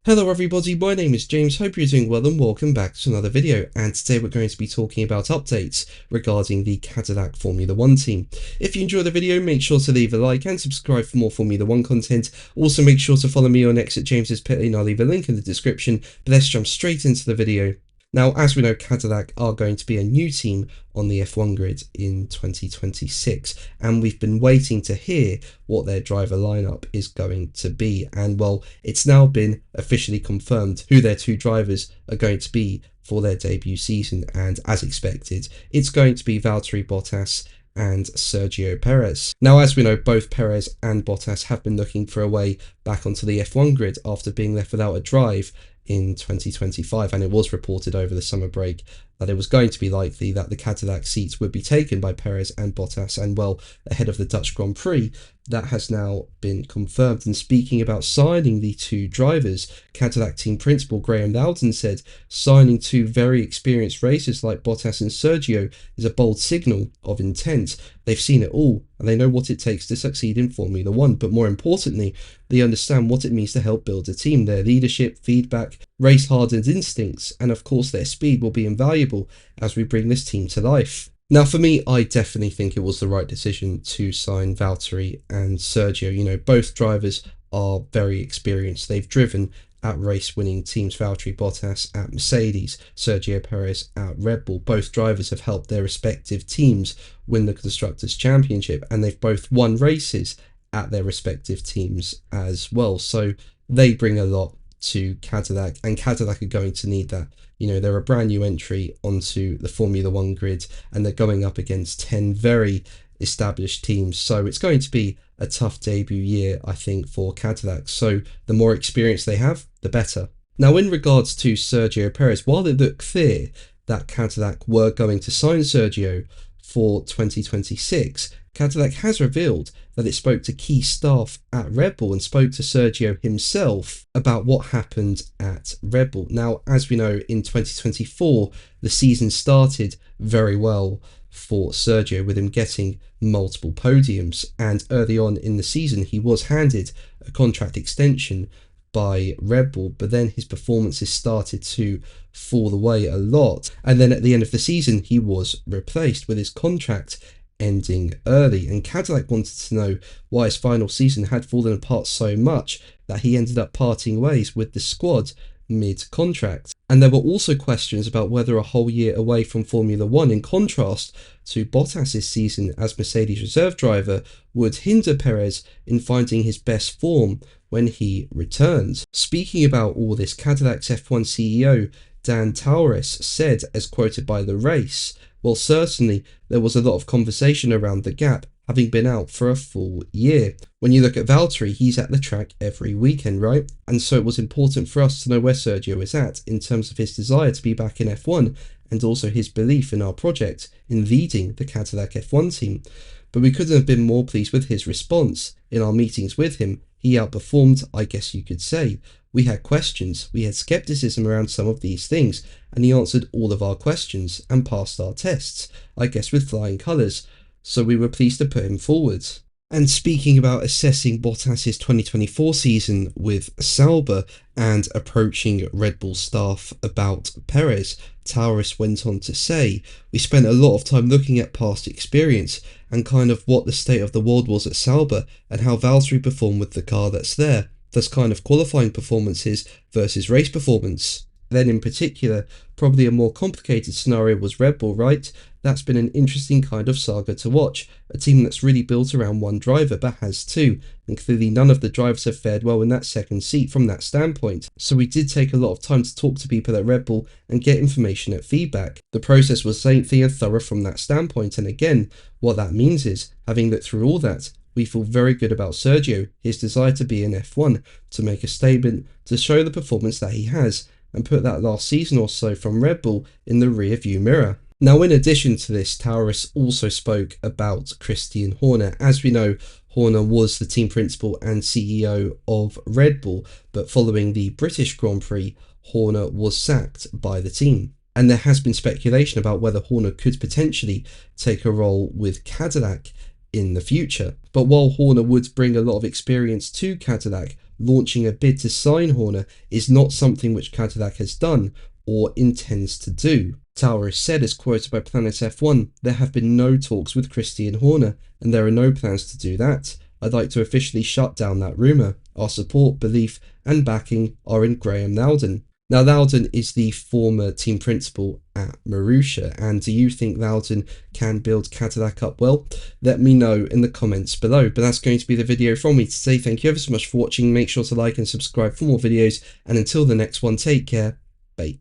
Hello everybody, my name is James, hope you're doing well and welcome back to another video, and today we're going to be talking about updates regarding the Cadillac Formula 1 team. If you enjoyed the video, make sure to leave a like and subscribe for more Formula 1 content. Also make sure to follow me on X at James's Pit Lane, I'll leave a link in the description, but let's jump straight into the video. Now, as we know, Cadillac are going to be a new team on the F1 grid in 2026, and we've been waiting to hear what their driver lineup is going to be. And well, it's now been officially confirmed who their two drivers are going to be for their debut season, and as expected, it's going to be Valtteri Bottas and Sergio Perez. Now, as we know, both Perez and Bottas have been looking for a way back onto the F1 grid after being left without a drive in 2025, and it was reported over the summer break that it was going to be likely that the Cadillac seats would be taken by Perez and Bottas, and well, ahead of the Dutch Grand Prix, that has now been confirmed. And speaking about signing the two drivers, Cadillac team principal Graham Loudon said, "Signing two very experienced racers like Bottas and Sergio is a bold signal of intent. They've seen it all and they know what it takes to succeed in Formula 1, but more importantly, they understand what it means to help build a team. Their leadership, feedback, race-hardened instincts, and of course their speed will be invaluable as we bring this team to life." Now, for me, I definitely think it was the right decision to sign Valtteri and Sergio. You know, both drivers are very experienced. They've driven at race-winning teams. Valtteri Bottas at Mercedes, Sergio Perez at Red Bull. Both drivers have helped their respective teams win the Constructors' Championship, and they've both won races at their respective teams as well. So they bring a lot to Cadillac, and Cadillac are going to need that. You know, they're a brand new entry onto the Formula 1 grid, and they're going up against 10 very established teams. So it's going to be a tough debut year, I think, for Cadillac. So the more experience they have, the better. Now, in regards to Sergio Perez, while it looked clear that Cadillac were going to sign Sergio for 2026, Cadillac has revealed that it spoke to key staff at Red Bull and spoke to Sergio himself about what happened at Red Bull. Now, as we know, in 2024, the season started very well for Sergio, with him getting multiple podiums, and early on in the season he was handed a contract extension by Red Bull, but then his performances started to fall away a lot, and then at the end of the season he was replaced, with his contract ending early. And Cadillac wanted to know why his final season had fallen apart so much that he ended up parting ways with the squad mid-contract. And there were also questions about whether a whole year away from Formula 1, in contrast to Bottas' season as Mercedes reserve driver, would hinder Perez in finding his best form when he returns. Speaking about all this, Cadillac's F1 CEO Dan Tauris said, as quoted by The Race, "Well, certainly there was a lot of conversation around the gap, having been out for a full year. When you look at Valtteri, he's at the track every weekend, right? And so it was important for us to know where Sergio is at in terms of his desire to be back in F1 and also his belief in our project in leading the Cadillac F1 team. But we couldn't have been more pleased with his response. In our meetings with him, he outperformed, I guess you could say. We had questions, we had skepticism around some of these things, and he answered all of our questions and passed our tests, I guess with flying colours, so we were pleased to put him forward." And speaking about assessing Bottas' 2024 season with Sauber and approaching Red Bull staff about Perez, Tauris went on to say, "We spent a lot of time looking at past experience and kind of what the state of the world was at Sauber and how Valtteri performed with the car that's there. Thus kind of qualifying performances versus race performance. Then in particular, probably a more complicated scenario was Red Bull, right? That's been an interesting kind of saga to watch. A team that's really built around one driver but has two, and clearly none of the drivers have fared well in that second seat from that standpoint. So we did take a lot of time to talk to people at Red Bull and get information and feedback. The process was lengthy and thorough from that standpoint, and again, what that means is, having looked through all that, we feel very good about Sergio, his desire to be in F1, to make a statement, to show the performance that he has, and put that last season or so from Red Bull in the rear view mirror." Now, in addition to this, Tauris also spoke about Christian Horner. As we know, Horner was the team principal and CEO of Red Bull, but following the British Grand Prix, Horner was sacked by the team. And there has been speculation about whether Horner could potentially take a role with Cadillac in the future. But while Horner would bring a lot of experience to Cadillac, launching a bid to sign Horner is not something which Cadillac has done or intends to do. Tower said, as quoted by Planet F1, there have been no talks with Christian Horner, and there are no plans to do that. I'd like to officially shut down that rumour. Our support, belief and backing are in Graham Loudon. Now, Loudon is the former team principal at Marussia, and do you think Loudon can build Cadillac up well? Let me know in the comments below. But that's going to be the video from me today. Thank you ever so much for watching. Make sure to like and subscribe for more videos, and until the next one, take care. Bye.